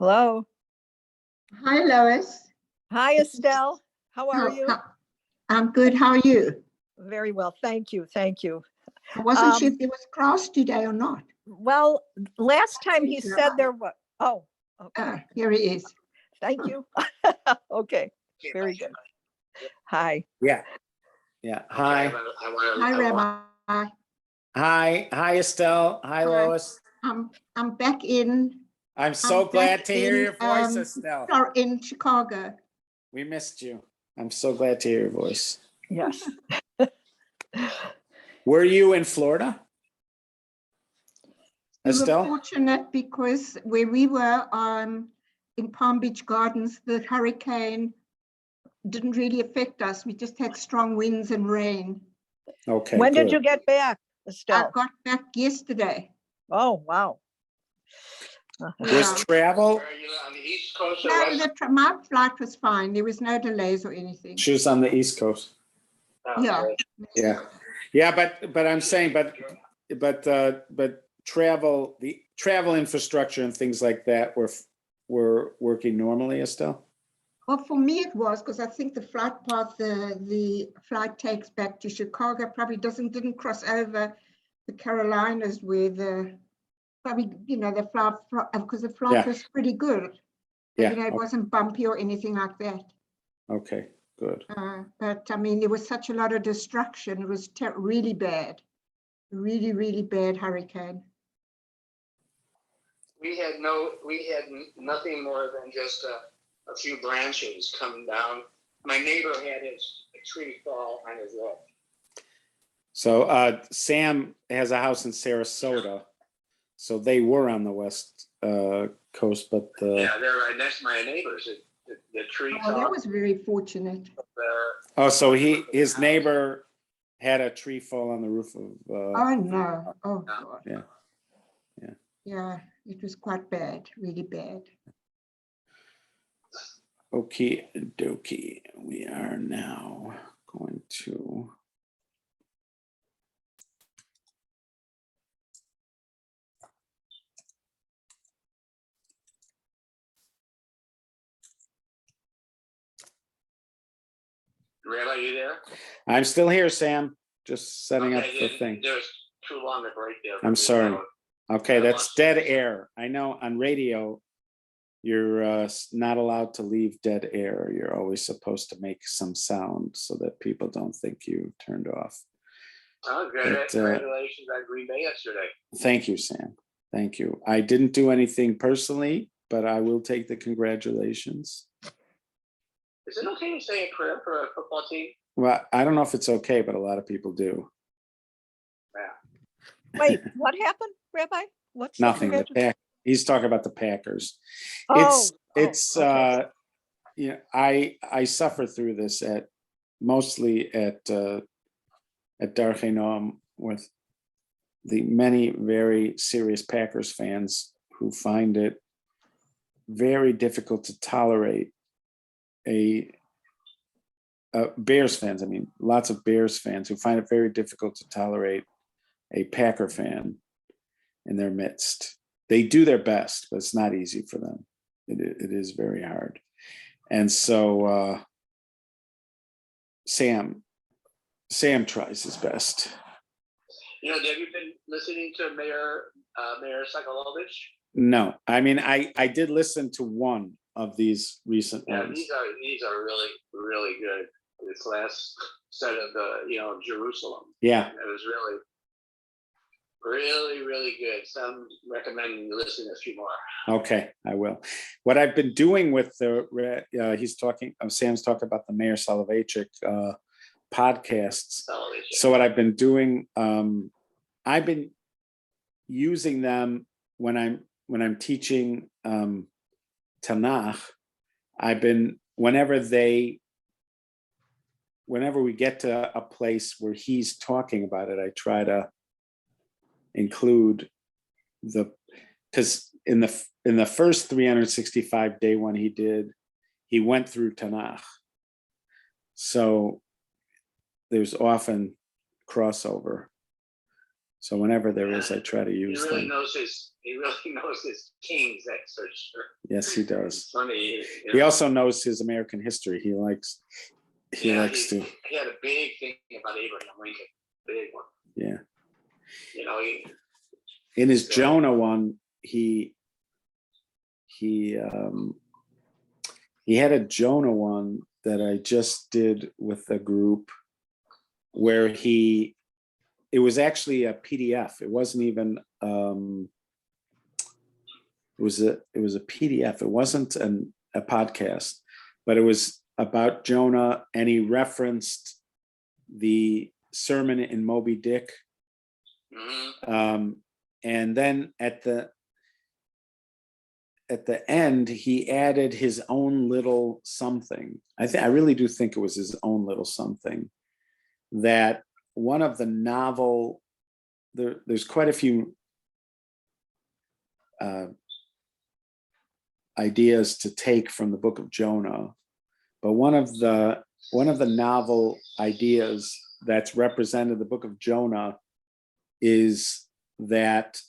Hello. Hi, Lois. Hi, Estelle. How are you? I'm good. How are you? Very well. Thank you. Thank you. I wasn't sure if there was class today or not. Well, last time he said there was. Oh, okay. Here he is. Thank you. Okay. Very good. Hi. Yeah. Hi. Hi, Rabbi. Hi, Estelle. Hi, Lois. I'm back in. I'm so glad to hear your voice, Estelle. In Chicago. We missed you. I'm so glad to hear your voice. Yes. Were you in Florida, We were Estelle? fortunate because where we were in Palm Beach Gardens, the hurricane didn't really affect us. We just had strong winds and rain. Okay. When good. did you get back, Estelle? I got back yesterday. Oh, wow. Was travel? Are you on the East Coast or No, West? my flight was fine. There was no delays or anything. She was on the East Coast. Oh, Yeah. okay. Yeah, but I'm saying, but travel, the travel infrastructure and things like that were working normally, Estelle? Well, for me it was, because I think the flight path the flight takes back to Chicago probably didn't cross over the Carolinas where the flight, because the flight was pretty good. Yeah. It wasn't bumpy or anything like that. Okay, good. But I mean, there was such a lot of destruction. It was really bad, really, really bad hurricane. We had nothing more than just a few branches coming down. My neighbor had a tree fall on his roof. So Sam has a house in Sarasota, so they were on the west coast, but Yeah, they're right next to my neighbors. The tree Oh, that was very fortunate. so his neighbor had a tree fall on the roof of. Oh no! Oh God! Yeah. Yeah, it was quite bad, really bad. Okay, dokie. We are now going to. Rabbi, you there? I'm still here, Sam. Just setting up the thing. There's too long a break there. I'm sorry. Okay, that's dead air. I know on radio, you're not allowed to leave dead air. You're always supposed to make some sound so that people don't think you turned off. Oh, good. Congratulations on Green Bay yesterday. Thank you, Sam. Thank you. I didn't do anything personally, but I will take the congratulations. Is it okay to say a prayer for a football team? Well, I don't know if it's okay, but a lot of people do. Yeah. Wait, what happened, Rabbi? What's Nothing. He's talking about the Packers. Oh, okay. I suffer through this mostly at Darchei Noam with the many very serious Packers fans who find it very difficult to tolerate Bears fans. I mean, lots of Bears fans who find it very difficult to tolerate a Packer fan in their midst. They do their best, but it's not easy for them. It is very hard. And so Sam tries his best. Have you been listening to Mayor Sakalovich? No, I mean, I did listen to one of these recent ones. These are really, really good. This last set of Jerusalem. Yeah. It was really, really, really good. So I'm recommending you listen to a few more. Okay, I will. What I've been doing with Sam's talking about the Mayor Soloveitchik podcasts. So what I've been doing, I've been using them when I'm teaching Tanakh. Whenever we get to a place where he's talking about it, I try to include because in the first 365 day one he went through Tanakh. So there's often crossover. So whenever there is, I try to He use really them. knows his kings, that searcher. Yes, he It's does. funny. He also knows his American history. He likes to. He had a big thing about Abraham Lincoln, big one. Yeah. You know, In his Jonah one, he had a Jonah one that I just did with a group where it was actually a PDF. It wasn't even it was a PDF. It wasn't a podcast, but it was about Jonah, and he referenced the sermon in Moby Dick. And then at the end, he added his own little something. I really do think it was his own little something, that one of the novel, there's quite a few ideas to take from the book of Jonah, but one of the novel ideas that's represented in the book of Jonah is that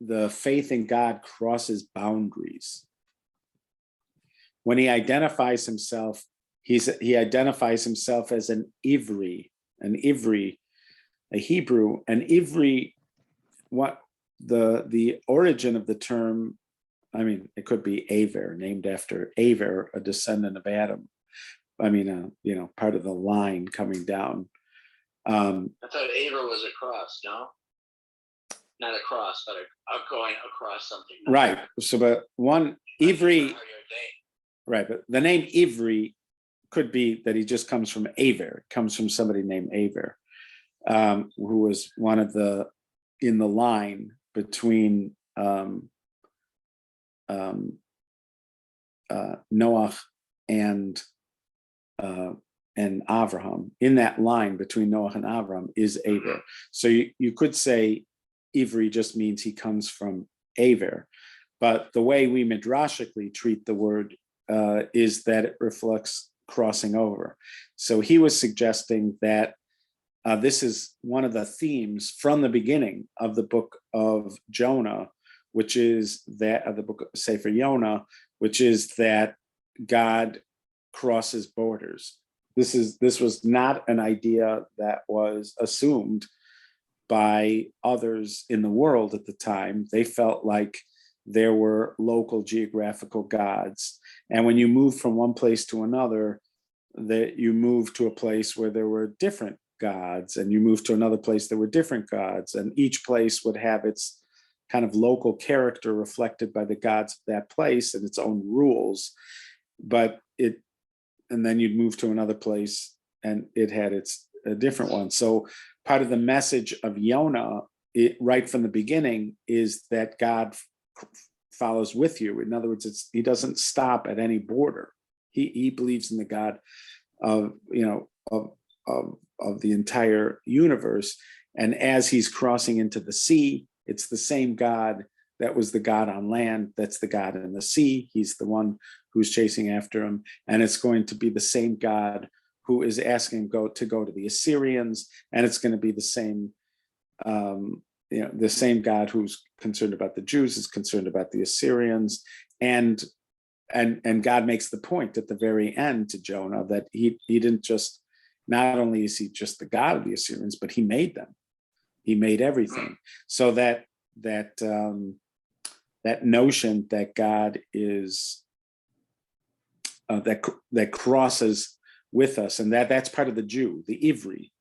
the faith in God crosses boundaries. When he identifies himself, he identifies himself as an Ivri, a Hebrew. An Ivri, what the origin of the term, I mean, it could be Aver, named after Aver, a descendant of Adam. I mean, part of the line coming down. I thought Aver was a cross, no? Not a cross, but going across something. Right. So, but one Ivri, right? But the name Ivri could be that he just comes from Aver. It comes from somebody named Aver, who was one of the in the line between Noah and Avraham. In that line between Noah and Avraham is Aver. So you could say Ivri just means he comes from Aver, but the way we midrashically treat the word is that it reflects crossing over. So he was suggesting that this is one of the themes from the beginning of the book of Jonah, which is that of the book of Sefer Yonah, which is that God crosses borders. This was not an idea that was assumed by others in the world at the time. They felt like there were local geographical gods. And when you move from one place to another, that you move to a place where there were different gods, and you move to another place there were different gods, and each place would have its kind of local character reflected by the gods of that place and its own rules. And then you'd move to another place and it had a different one. So part of the message of Yonah, right from the beginning, is that God follows with you. In other words, he doesn't stop at any border. He believes in the God of the entire universe. And as he's crossing into the sea, it's the same God that was the God on land that's the God in the sea. He's the one who's chasing after him. And it's going to be the same God who is asking him to go to the Assyrians. And it's going to be the same, the same God who's concerned about the Jews is concerned about the Assyrians. And God makes the point at the very end to Jonah that he didn't just, not only is he just the God of the Assyrians, but he made them. He made everything. So that notion that God is that crosses with us, and that's part of the Jew, the Ivri.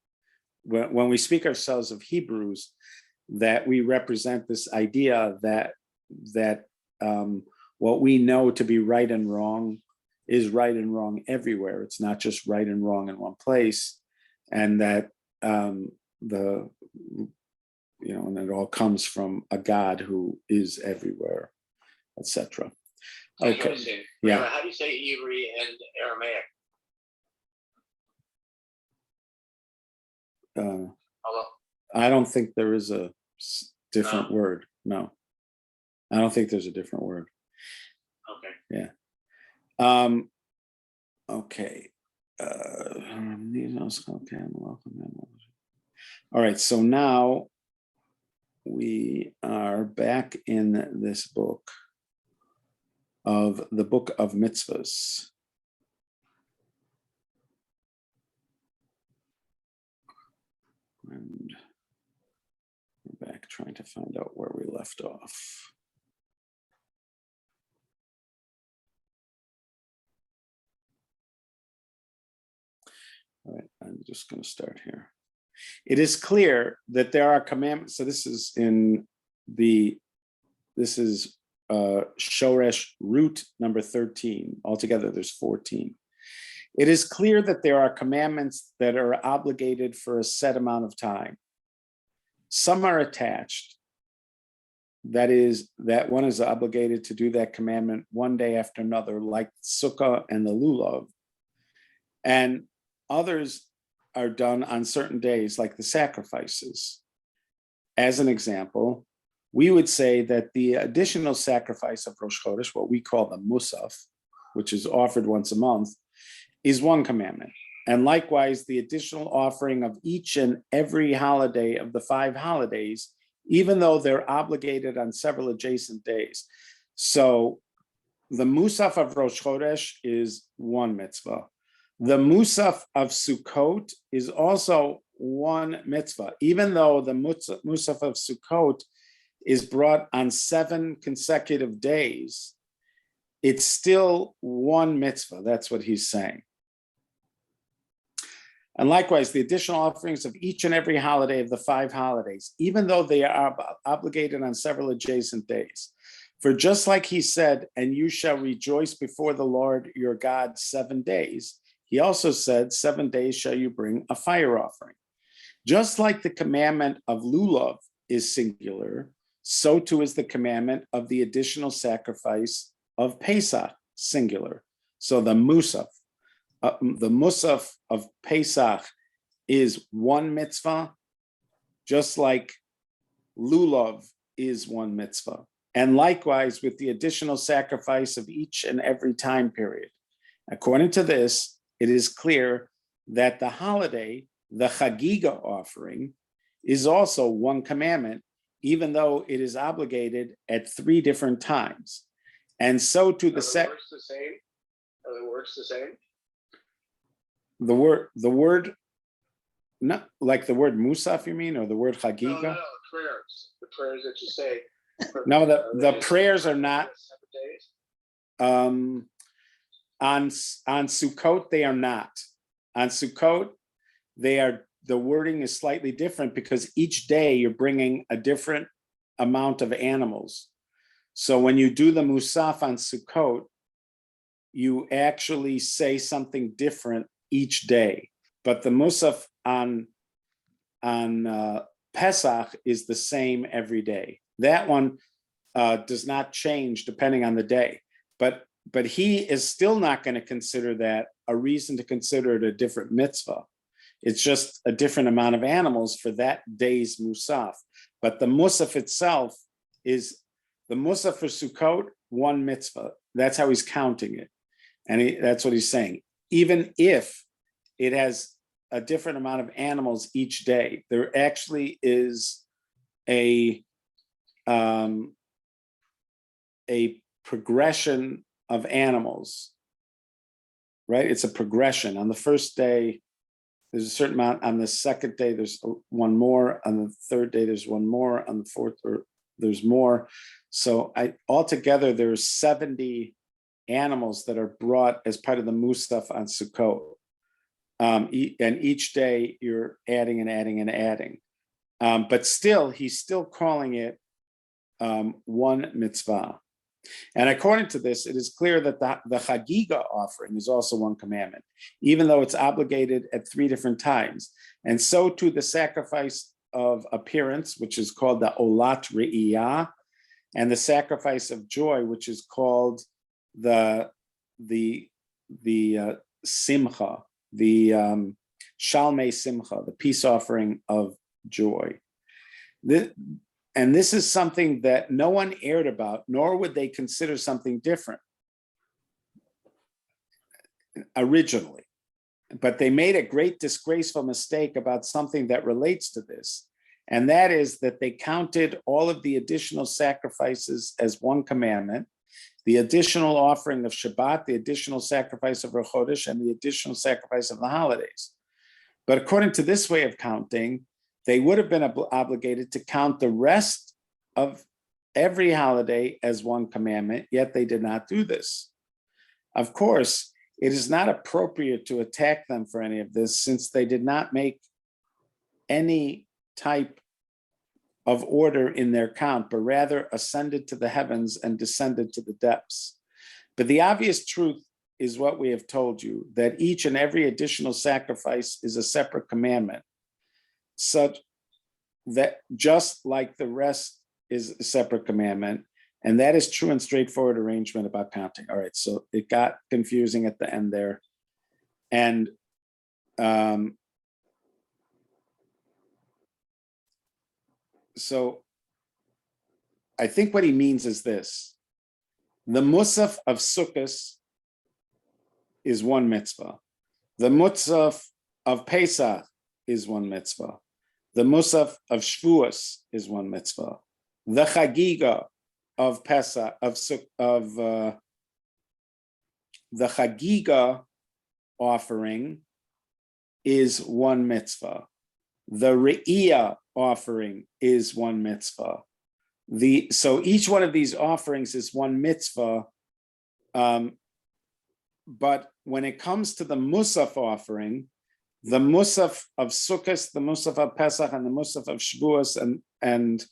When we speak ourselves of Hebrews, that we represent this idea that what we know to be right and wrong is right and wrong everywhere. It's not just right and wrong in one place, and that and it all comes from a God who is everywhere, etc. Okay. Yeah. How do you say Ivri in Aramaic? I don't think there is a different word. No, I don't think there's a different word. Okay. Yeah. Okay. All right. So now we are back in this book of the Book of Mitzvahs. And we're back trying to find out where we left off. All right, I'm just going to start here. It is clear that there are commandments. So this is Shoresh root number 13. Altogether, there's 14. It is clear that there are commandments that are obligated for a set amount of time. Some are attached. That is, that one is obligated to do that commandment one day after another, like Sukkah and the Lulav. And others are done on certain days, like the sacrifices. As an example, we would say that the additional sacrifice of Rosh Chodesh, what we call the Musaf, which is offered once a month, is one commandment. And likewise, the additional offering of each and every holiday of the 5 holidays, even though they're obligated on several adjacent days. So the Musaf of Rosh Chodesh is one mitzvah. The Musaf of Sukkot is also one mitzvah, even though the Musaf of Sukkot is brought on 7 consecutive days. It's still one mitzvah. That's what he's saying. And likewise, the additional offerings of each and every holiday of the 5 holidays, even though they are obligated on several adjacent days. For just like he said, and you shall rejoice before the Lord your God 7 days, he also said, 7 days shall you bring a fire offering. Just like the commandment of Lulav is singular, so too is the commandment of the additional sacrifice of Pesach, singular. So the Musaf of Pesach is one mitzvah, just like Lulav is one mitzvah. And likewise with the additional sacrifice of each and every time period. According to this, it is clear that the holiday, the Chagiga offering, is also one commandment, even though it is obligated at 3 different times. And so to the Are the words the same? Are the words the same? The word, not like the word Musaf, you mean, or the word Chagiga? No, the prayers that you say. No, the prayers are not. On Sukkot, they are not. On Sukkot, the wording is slightly different because each day you're bringing a different amount of animals. So when you do the Musaf on Sukkot, you actually say something different each day. But the Musaf on Pesach is the same every day. That one does not change depending on the day. But he is still not going to consider that a reason to consider it a different mitzvah. It's just a different amount of animals for that day's Musaf. But the Musaf itself is the Musaf for Sukkot, one mitzvah. That's how he's counting it. And that's what he's saying. Even if it has a different amount of animals each day, there actually is a progression of animals, right? It's a progression. On the first day, there's a certain amount. On the second day, there's one more. On the third day, there's one more. On the fourth, there's more. So altogether, there's 70 animals that are brought as part of the Musaf on Sukkot. And each day, you're adding and adding and adding. But still, he's still calling it one mitzvah. And according to this, it is clear that the Chagiga offering is also one commandment, even though it's obligated at 3 different times. And so too the sacrifice of appearance, which is called the Olat Re'iyah, and the sacrifice of joy, which is called the Simcha, the Shalmei Simcha, the peace offering of joy. And this is something that no one erred about, nor would they consider something different originally. But they made a great disgraceful mistake about something that relates to this. And that is that they counted all of the additional sacrifices as one commandment, the additional offering of Shabbat, the additional sacrifice of Rosh Chodesh, and the additional sacrifice of the holidays. But according to this way of counting, they would have been obligated to count the rest of every holiday as one commandment, yet they did not do this. Of course, it is not appropriate to attack them for any of this, since they did not make any type of order in their count, but rather ascended to the heavens and descended to the depths. But the obvious truth is what we have told you, that each and every additional sacrifice is a separate commandment, such that just like the rest is a separate commandment, and that is true and straightforward arrangement about counting. All right, so it got confusing at the end there. And so I think what he means is this: the Musaf of Sukkot is one mitzvah. The Musaf of Pesach is one mitzvah. The Musaf of Shavuos is one mitzvah. The Chagiga of Pesach, the Chagiga offering is one mitzvah. The Re'iyah offering is one mitzvah. So each one of these offerings is one mitzvah. But when it comes to the Musaf offering, the Musaf of Sukkot, the Musaf of Pesach, and the Musaf of Shavuos, and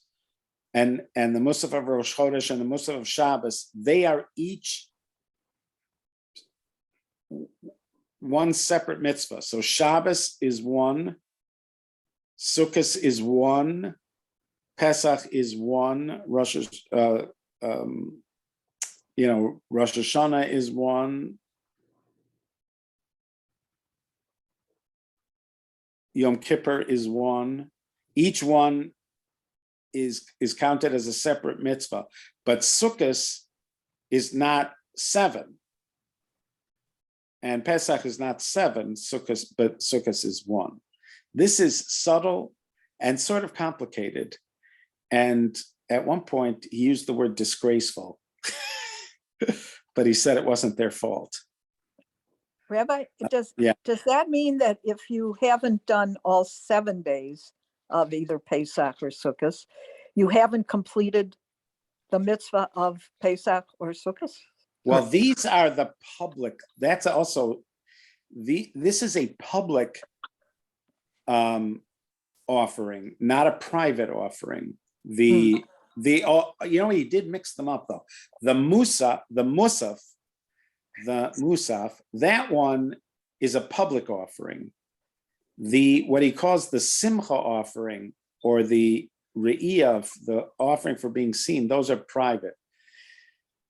the Musaf of Rosh Chodesh and the Musaf of Shabbos, they are each one separate mitzvah. So Shabbos is one, Sukkot is one, Pesach is one, Rosh Hashanah is one, Yom Kippur is one. Each one is counted as a separate mitzvah, but Sukkot is not 7, and Pesach is not 7. But Sukkot is 1. This is subtle and sort of complicated. And at one point, he used the word disgraceful, but he said it wasn't their fault. Rabbi, does that mean that if you haven't done all 7 days of either Pesach or Sukkot, you haven't completed the mitzvah of Pesach or Sukkot? Well, these are the public. That's also this is a public offering, not a private offering. He did mix them up though. The Musaf, that one is a public offering. What he calls the Simcha offering, or the Re'iyah, the offering for being seen, those are private.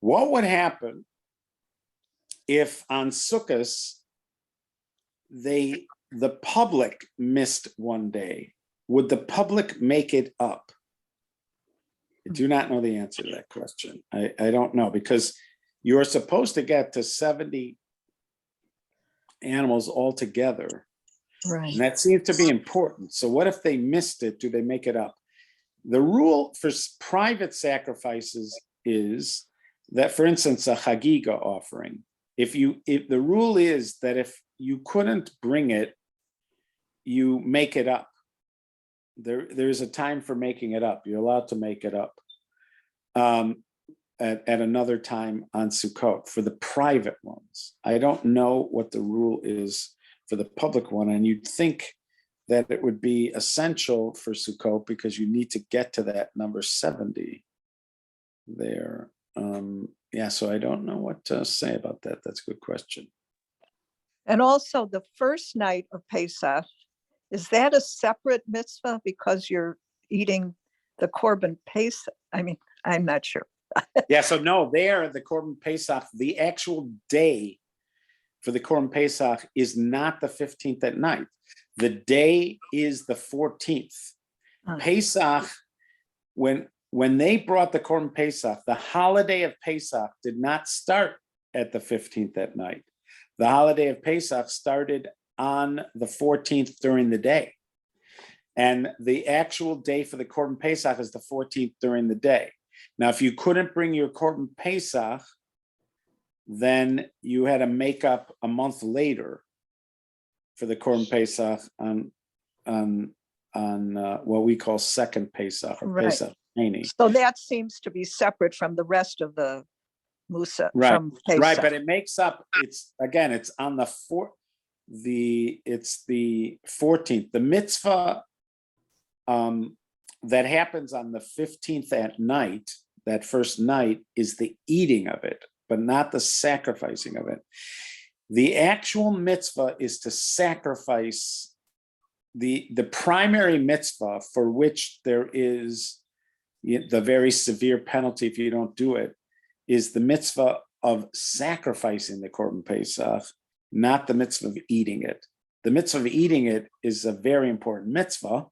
What would happen if on Sukkot the public missed one day? Would the public make it up? I do not know the answer to that question. I don't know, because you're supposed to get to 70 animals altogether. Right. And that seems to be important. So what if they missed it? Do they make it up? The rule for private sacrifices is that, for instance, a Chagiga offering, if the rule is that if you couldn't bring it, you make it up. There's a time for making it up. You're allowed to make it up at another time on Sukkot for the private ones. I don't know what the rule is for the public one, and you'd think that it would be essential for Sukkot because you need to get to that number 70 there. So I don't know what to say about that. That's a good question. And also the first night of Pesach, is that a separate mitzvah because you're eating the Korban Pesach? I mean, I'm not sure. So no, there, the Korban Pesach, the actual day for the Korban Pesach is not the 15th at night. The day is the 14th. Pesach, when they brought the Korban Pesach, the holiday of Pesach did not start at the 15th at night. The holiday of Pesach started on the 14th during the day. And the actual day for the Korban Pesach is the 14th during the day. Now, if you couldn't bring your Korban Pesach, then you had to make up a month later for the Korban Pesach on what we call second Pesach or Right. Pesach Sheni. So that seems to be separate from the rest of the Musa. Right, from Pesach. right, but it makes up. It's on the it's the 14th. The mitzvah that happens on the 15th at night. That first night is the eating of it, but not the sacrificing of it. The actual mitzvah is to sacrifice. The primary mitzvah for which there is the very severe penalty if you don't do it is the mitzvah of sacrificing the Korban Pesach, not the mitzvah of eating it. The mitzvah of eating it is a very important mitzvah.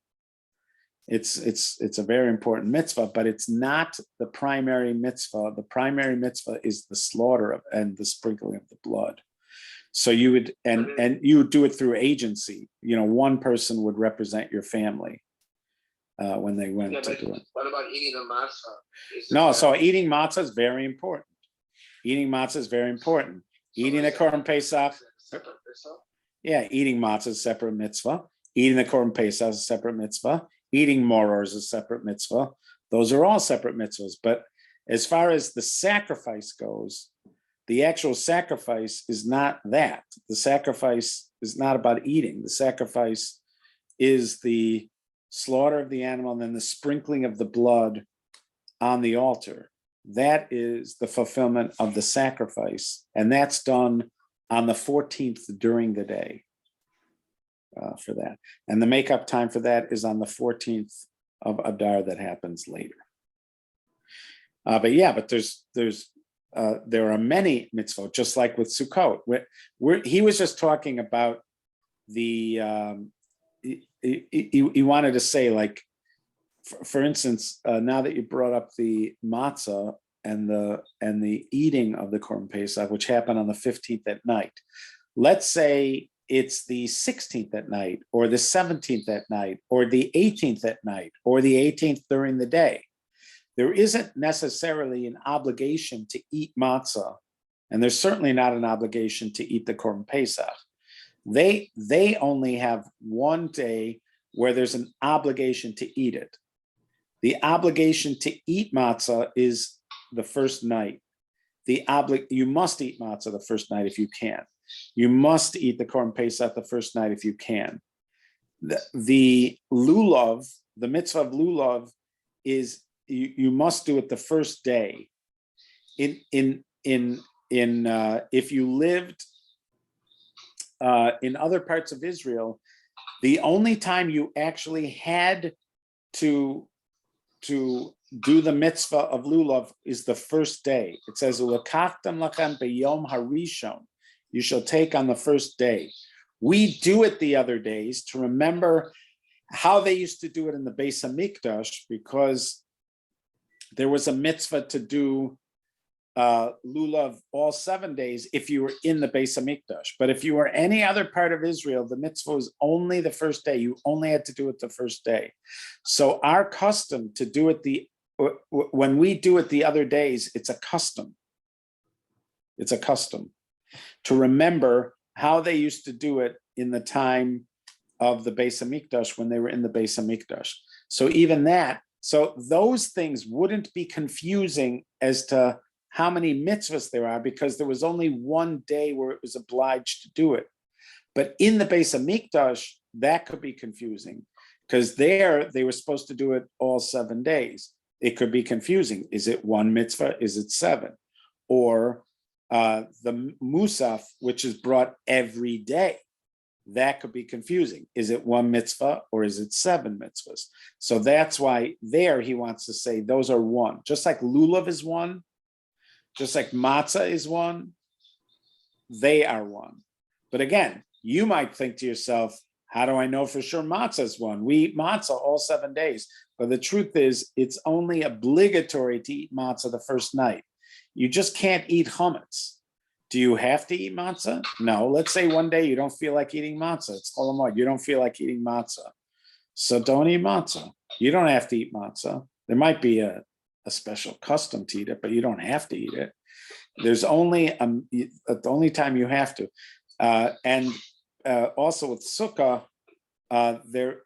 It's a very important mitzvah, but it's not the primary mitzvah. The primary mitzvah is the slaughter and the sprinkling of the blood. So you would and you would do it through agency. One person would represent your family when they went to do it. What about eating the matzah? No, so eating matzah is very important. Eating matzah is very important. Eating the Korban Pesach. Yeah, eating matzah is a separate mitzvah. Eating the Korban Pesach is a separate mitzvah. Eating moror is a separate mitzvah. Those are all separate mitzvahs. But as far as the sacrifice goes, the actual sacrifice is not that. The sacrifice is not about eating. The sacrifice is the slaughter of the animal and then the sprinkling of the blood on the altar. That is the fulfillment of the sacrifice. And that's done on the 14th during the day for that. And the makeup time for that is on the 14th of Adar that happens later. But there are many mitzvot, just like with Sukkot. He was just talking about the, he wanted to say, like, for instance, now that you brought up the matzah and the eating of the Korban Pesach, which happened on the 15th at night, let's say it's the 16th at night, or the 17th at night, or the 18th at night, or the 18th during the day. There isn't necessarily an obligation to eat matzah, and there's certainly not an obligation to eat the Korban Pesach. They only have one day where there's an obligation to eat it. The obligation to eat matzah is the first night. You must eat matzah the first night if you can. You must eat the Korban Pesach the first night if you can. The lulav, the mitzvah of lulav, is you must do it the first day. If you lived in other parts of Israel, the only time you actually had to do the mitzvah of lulav is the first day. It says, "Ulakachtam lachem beyom harishon." You shall take on the first day. We do it the other days to remember how they used to do it in the Beis Hamikdash, because there was a mitzvah to do lulav all 7 days if you were in the Beis Hamikdash. But if you were any other part of Israel, the mitzvah was only the first day. You only had to do it the first day. So our custom to do it when we do it the other days, it's a custom. It's a custom to remember how they used to do it in the time of the Beis Hamikdash, when they were in the Beis Hamikdash. So even that, so those things wouldn't be confusing as to how many mitzvahs there are, because there was only one day where it was obliged to do it. But in the Beis Hamikdash, that could be confusing, because there they were supposed to do it all 7 days. It could be confusing. Is it one mitzvah? Is it 7? Or the musaf, which is brought every day, that could be confusing. Is it one mitzvah or is it 7 mitzvahs? So that's why there he wants to say those are one. Just like lulav is one, just like matzah is one, they are one. But again, you might think to yourself, how do I know for sure matzah is one? We eat matzah all 7 days. But the truth is, it's only obligatory to eat matzah the first night. You just can't eat chametz. Do you have to eat matzah? No. Let's say one day you don't feel like eating matzah. It's Chol Hamoed. You don't feel like eating matzah. So don't eat matzah. You don't have to eat matzah. There might be a special custom to eat it, but you don't have to eat it. There's only the only time you have to. And also with sukkah, there,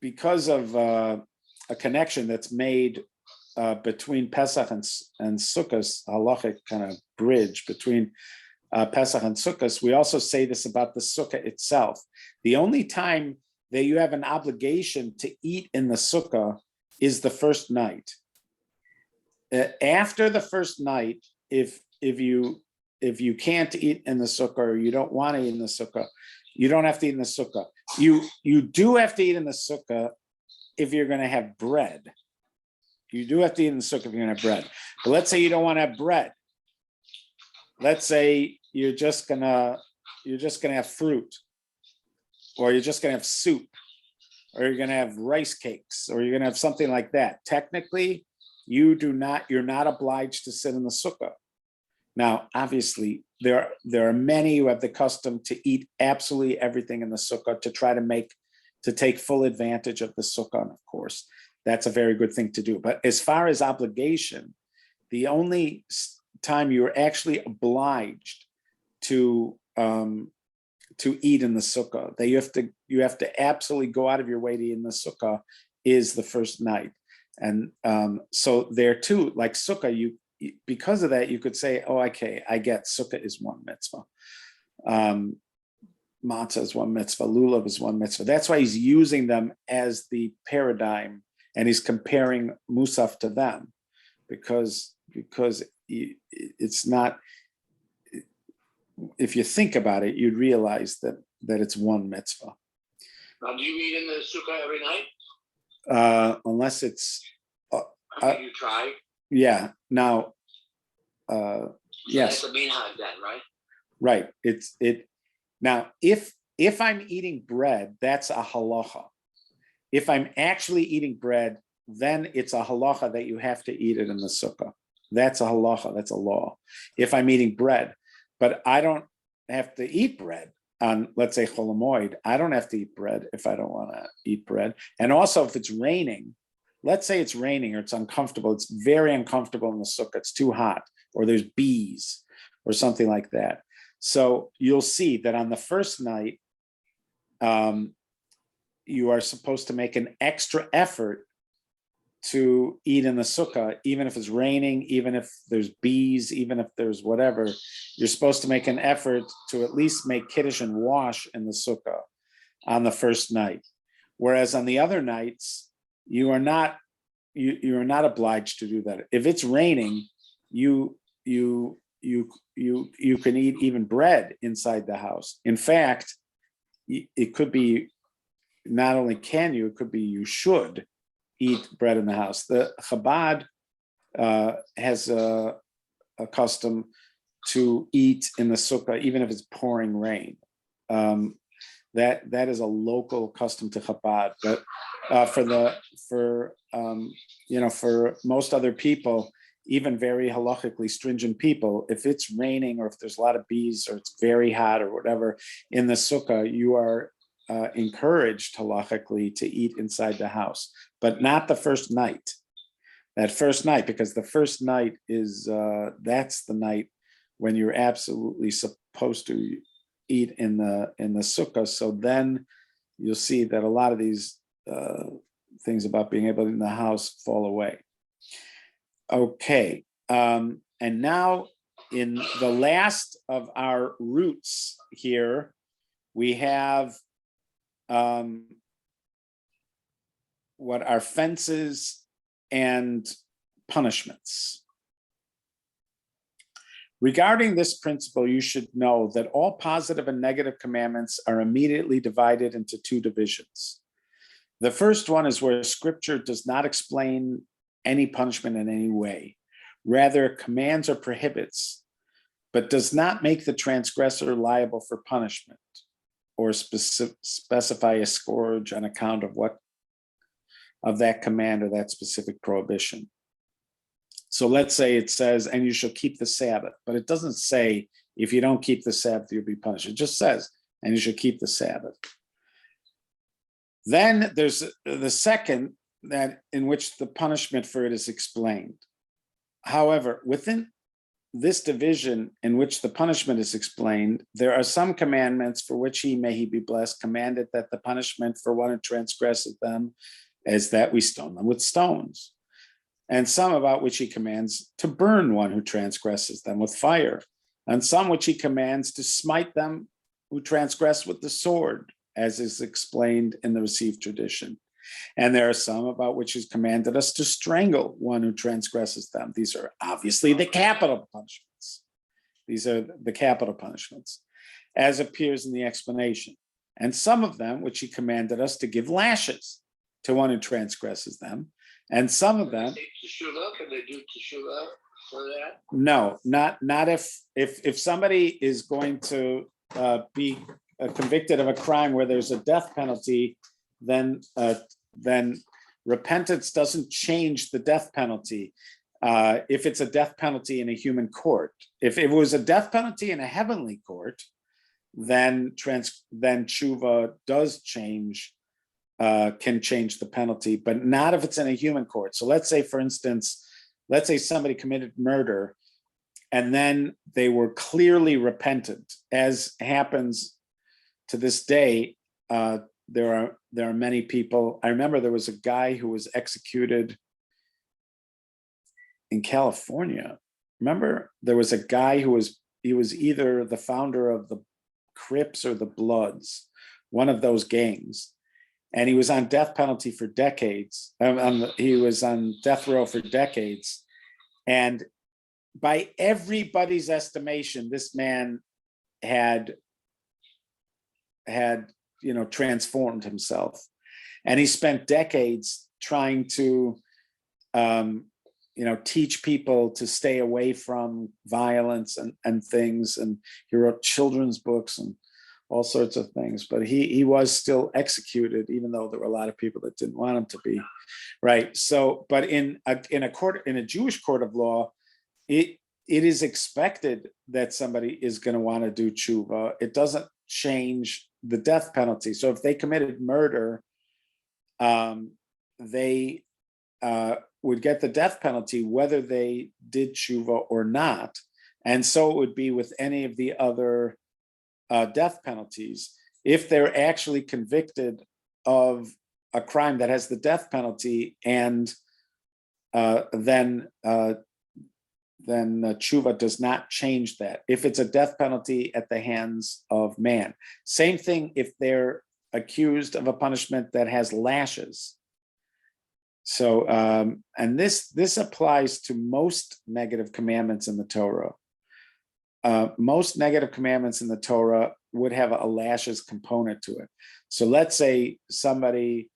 because of a connection that's made between Pesach and Sukkot, halachic kind of bridge between Pesach and Sukkot, we also say this about the sukkah itself. The only time that you have an obligation to eat in the sukkah is the first night. After the first night, if you can't eat in the sukkah or you don't want to eat in the sukkah, you don't have to eat in the sukkah. You do have to eat in the sukkah if you're going to have bread. You do have to eat in the sukkah if you're going to have bread. But let's say you don't want to have bread. Let's say you're just gonna have fruit, or you're just gonna have soup, or you're gonna have rice cakes, or you're gonna have something like that. Technically, you're not obliged to sit in the sukkah. Now, obviously, there are many who have the custom to eat absolutely everything in the sukkah to try to take full advantage of the sukkah. And of course, that's a very good thing to do. But as far as obligation, the only time you're actually obliged to eat in the sukkah, that you have to absolutely go out of your way to eat in the sukkah, is the first night. And so there too, like sukkah, because of that, you could say, oh, okay, I get sukkah is one mitzvah. Matzah is one mitzvah, lulav is one mitzvah. That's why he's using them as the paradigm, and he's comparing musaf to them, because it's not, if you think about it, you'd realize that it's one mitzvah. Now, do you eat in the sukkah every night? Unless it's you try. Yeah. Now, So yes. that's a minhag then, right? Right. Now, if I'm eating bread, that's a halacha. If I'm actually eating bread, then it's a halacha that you have to eat it in the sukkah. That's a halacha. That's a law. If I'm eating bread, but I don't have to eat bread on, let's say, Chol Hamoed, I don't have to eat bread if I don't want to eat bread. And also, if it's raining, let's say it's raining or it's uncomfortable, it's very uncomfortable in the sukkah, it's too hot, or there's bees or something like that. So you'll see that on the first night, you are supposed to make an extra effort to eat in the sukkah, even if it's raining, even if there's bees, even if there's whatever. You're supposed to make an effort to at least make kiddush and wash in the sukkah on the first night. Whereas on the other nights, you are not obliged to do that. If it's raining, you can eat even bread inside the house. In fact, it could be not only can you, it could be you should eat bread in the house. The Chabad has a custom to eat in the sukkah, even if it's pouring rain. That is a local custom to Chabad. But for most other people, even very halachically stringent people, if it's raining or if there's a lot of bees or it's very hot or whatever in the sukkah, you are encouraged halachically to eat inside the house, but not the first night. That first night, because the first night is that's the night when you're absolutely supposed to eat in the sukkah. So then you'll see that a lot of these things about being able to eat in the house fall away. Okay, and now in the last of our roots here, we have what are fences and punishments. Regarding this principle, you should know that all positive and negative commandments are immediately divided into two divisions. The first one is where scripture does not explain any punishment in any way. Rather, commands or prohibits, but does not make the transgressor liable for punishment or specify a scourge on account of that command or that specific prohibition. So let's say it says, and you shall keep the Sabbath, but it doesn't say if you don't keep the Sabbath, you'll be punished. It just says, and you shall keep the Sabbath. Then there's the second, that in which the punishment for it is explained. However, within this division in which the punishment is explained, there are some commandments for which he, may he be blessed, commanded that the punishment for one who transgresses them is that we stone them with stones. And some about which he commands to burn one who transgresses them with fire. And some which he commands to smite them who transgress with the sword, as is explained in the received tradition. And there are some about which he's commanded us to strangle one who transgresses them. These are obviously the capital punishments. These are the capital punishments, as appears in the explanation. And some of them which he commanded us to give lashes to one who transgresses them. And some of them. Can they do teshuvah for that? No, not if somebody is going to be convicted of a crime where there's a death penalty, then repentance doesn't change the death penalty. If it's a death penalty in a human court, if it was a death penalty in a heavenly court, then tshuva does change, can change the penalty, but not if it's in a human court. So let's say, for instance, somebody committed murder, and then they were clearly repentant, as happens to this day. There are many people. I remember there was a guy who was executed in California. Remember, there was a guy who was either the founder of the Crips or the Bloods, one of those gangs, and he was on death penalty for decades. He was on death row for decades, and by everybody's estimation, this man had transformed himself, and he spent decades trying to teach people to stay away from violence and things, and he wrote children's books and all sorts of things, but he was still executed, even though there were a lot of people that didn't want him to be, right? So, but in a Jewish court of law, it is expected that somebody is going to want to do tshuva. It doesn't change the death penalty. So if they committed murder, they would get the death penalty whether they did tshuva or not. And so it would be with any of the other death penalties. If they're actually convicted of a crime that has the death penalty, and then tshuva does not change that. If it's a death penalty at the hands of man. Same thing if they're accused of a punishment that has lashes. So, and this applies to most negative commandments in the Torah. Most negative commandments in the Torah would have a lashes component to it. So let's say somebody,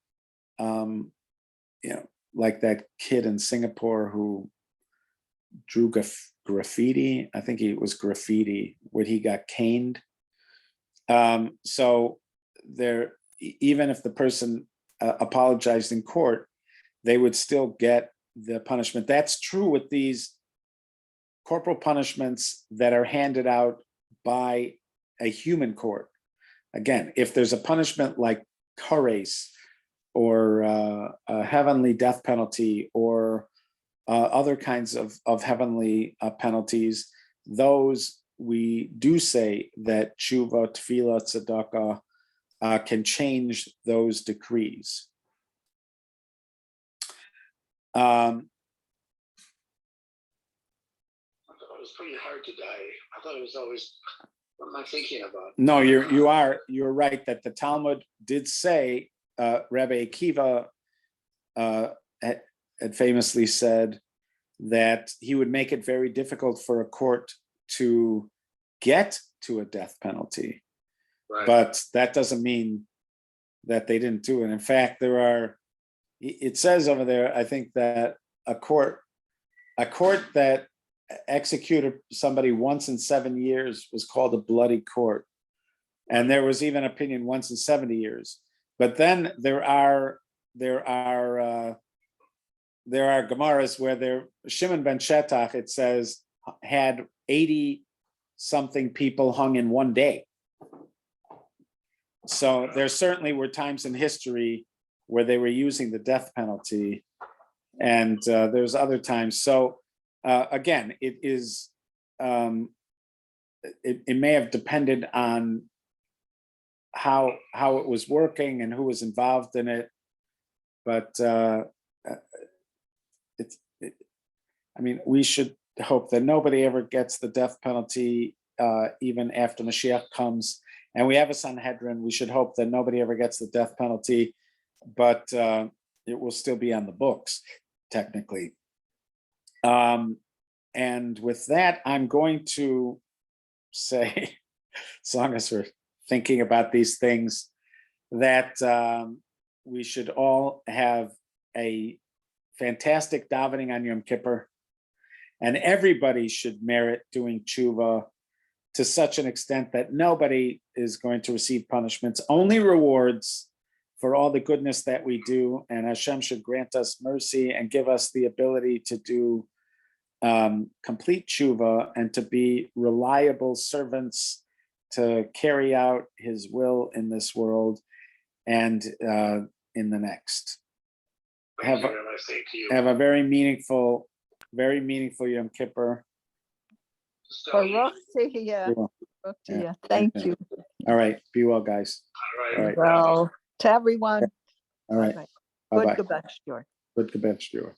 like that kid in Singapore who drew graffiti. I think it was graffiti where he got caned. So there, even if the person apologized in court, they would still get the punishment. That's true with these corporal punishments that are handed out by a human court. Again, if there's a punishment like kares or a heavenly death penalty or other kinds of heavenly penalties, those we do say that tshuva, tefillah, tzedakah can change those decrees. I thought it was pretty hard to die. I thought it was always, what am I thinking about? No, you're right that the Talmud did say, Rabbi Akiva had famously said that he would make it very difficult for a court to get to a death penalty. Right. But that doesn't mean that they didn't do it. In fact, it says over there, I think that a court that executed somebody once in 7 years was called a bloody court. And there was even opinion once in 70 years. But then there are Gemaras where Shimon ben Shetach, it says, had 80 something people hung in one day. So there certainly were times in history where they were using the death penalty, and there's other times. So again, it is it may have depended on how it was working and who was involved in it, but I mean, we should hope that nobody ever gets the death penalty, even after Mashiach comes. And we have a Sanhedrin. We should hope that nobody ever gets the death penalty, but it will still be on the books, technically. And with that, I'm going to say, as long as we're thinking about these things, that we should all have a fantastic davening on Yom Kippur, and everybody should merit doing tshuva to such an extent that nobody is going to receive punishments, only rewards for all the goodness that we do. And Hashem should grant us mercy and give us the ability to do complete tshuva and to be reliable servants to carry out his will in this world and in the next. Have a very meaningful Yom Kippur. Baruch Tehiyah. Baruch Tehiyah. Thank you. All right. Be well, guys. All right. Well, to everyone. All right. Good Bye-bye. Gebet Shur. Good Gebet Shur.